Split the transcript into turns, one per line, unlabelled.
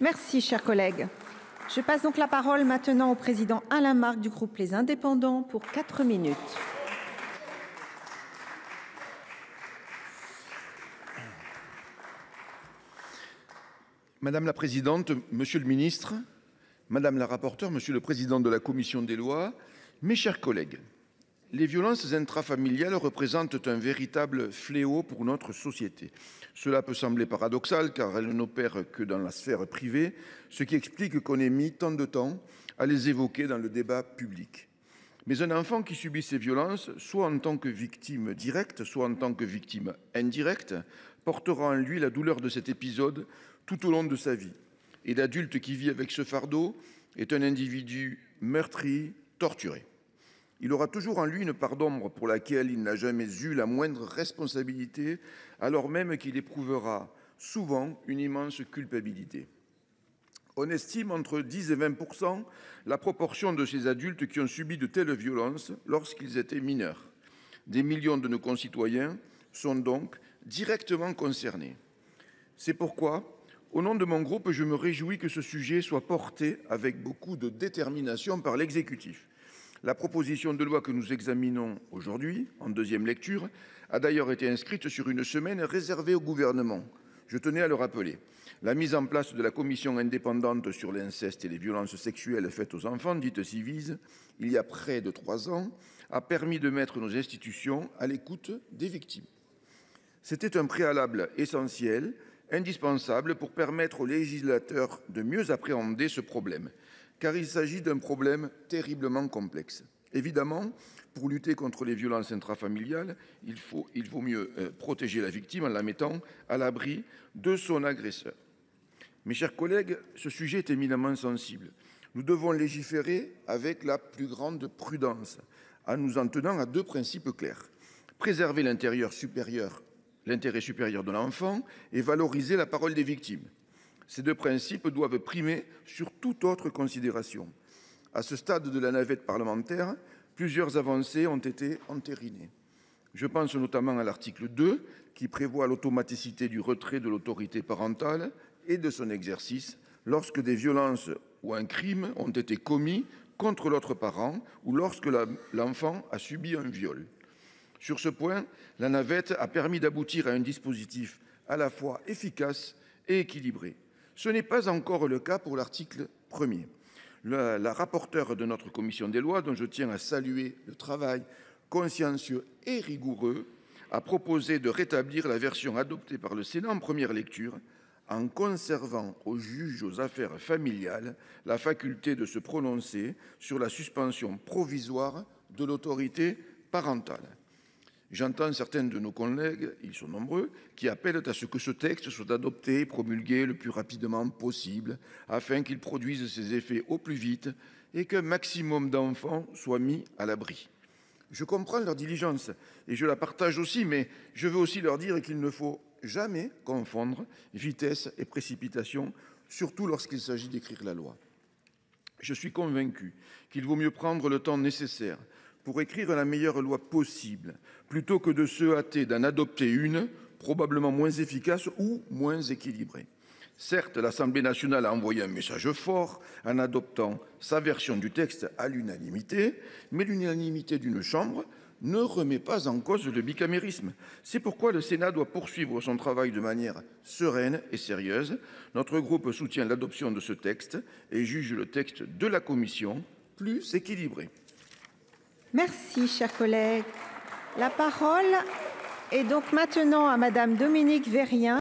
Merci, chers collègues. Je passe donc la parole maintenant au président Alain Marc du groupe Les Indépendants pour 4 minutes.
Madame la présidente, monsieur le ministre, madame la rapporteure, monsieur le président de la commission des lois, mes chers collègues, les violences intrafamiliales représentent un véritable fléau pour notre société. Cela peut sembler paradoxal car elles n'opèrent que dans la sphère privée, ce qui explique qu'on ait mis tant de temps à les évoquer dans le débat public. Mais un enfant qui subit ces violences, soit en tant que victime directe, soit en tant que victime indirecte, portera en lui la douleur de cet épisode tout au long de sa vie. Et l'adulte qui vit avec ce fardeau est un individu meurtri, torturé. Il aura toujours en lui une part d'ombre pour laquelle il n'a jamais eu la moindre responsabilité, alors même qu'il éprouvera souvent une immense culpabilité. On estime entre 10 et 20% la proportion de ces adultes qui ont subi de telles violences lorsqu'ils étaient mineurs. Des millions de nos concitoyens sont donc directement concernés. C'est pourquoi, au nom de mon groupe, je me réjouis que ce sujet soit porté avec beaucoup de détermination par l'exécutif. La proposition de loi que nous examinons aujourd'hui, en deuxième lecture, a d'ailleurs été inscrite sur une semaine réservée au gouvernement. Je tenais à le rappeler. La mise en place de la commission indépendante sur l'inceste et les violences sexuelles faites aux enfants, dite Ciivise, il y a près de 3 ans, a permis de mettre nos institutions à l'écoute des victimes. C'était un préalable essentiel, indispensable pour permettre aux législateurs de mieux appréhender ce problème, car il s'agit d'un problème terriblement complexe. Évidemment, pour lutter contre les violences intrafamiliales, il vaut mieux protéger la victime en la mettant à l'abri de son agresseur. Mes chers collègues, ce sujet est éminemment sensible. Nous devons légiférer avec la plus grande prudence, en nous en tenant à 2 principes clairs. Préserver l'intérêt supérieur de l'enfant et valoriser la parole des victimes. Ces 2 principes doivent primer sur toute autre considération. À ce stade de la navette parlementaire, plusieurs avancées ont été entérinées. Je pense notamment à l'article 2 qui prévoit l'automaticité du retrait de l'autorité parentale et de son exercice lorsque des violences ou un crime ont été commis contre l'autre parent ou lorsque l'enfant a subi un viol. Sur ce point, la navette a permis d'aboutir à un dispositif à la fois efficace et équilibré. Ce n'est pas encore le cas pour l'article 1er. La rapporteure de notre commission des lois, dont je tiens à saluer le travail consciencieux et rigoureux, a proposé de rétablir la version adoptée par le Sénat en première lecture, en conservant au juge aux affaires familiales la faculté de se prononcer sur la suspension provisoire de l'autorité parentale. J'entends certains de nos collègues, ils sont nombreux, qui appellent à ce que ce texte soit adopté et promulgué le plus rapidement possible afin qu'il produise ses effets au plus vite et qu'un maximum d'enfants soient mis à l'abri. Je comprends leur diligence et je la partage aussi, mais je veux aussi leur dire qu'il ne faut jamais confondre vitesse et précipitation, surtout lorsqu'il s'agit d'écrire la loi. Je suis convaincu qu'il vaut mieux prendre le temps nécessaire pour écrire la meilleure loi possible, plutôt que de se hâter d'en adopter une, probablement moins efficace ou moins équilibrée. Certes, l'Assemblée nationale a envoyé un message fort en adoptant sa version du texte à l'unanimité, mais l'unanimité d'une chambre ne remet pas en cause le bicamérisme. C'est pourquoi le Sénat doit poursuivre son travail de manière sereine et sérieuse. Notre groupe soutient l'adoption de ce texte et juge le texte de la Commission plus équilibré.
Merci, chers collègues. La parole est donc maintenant à Madame Dominique Vérien.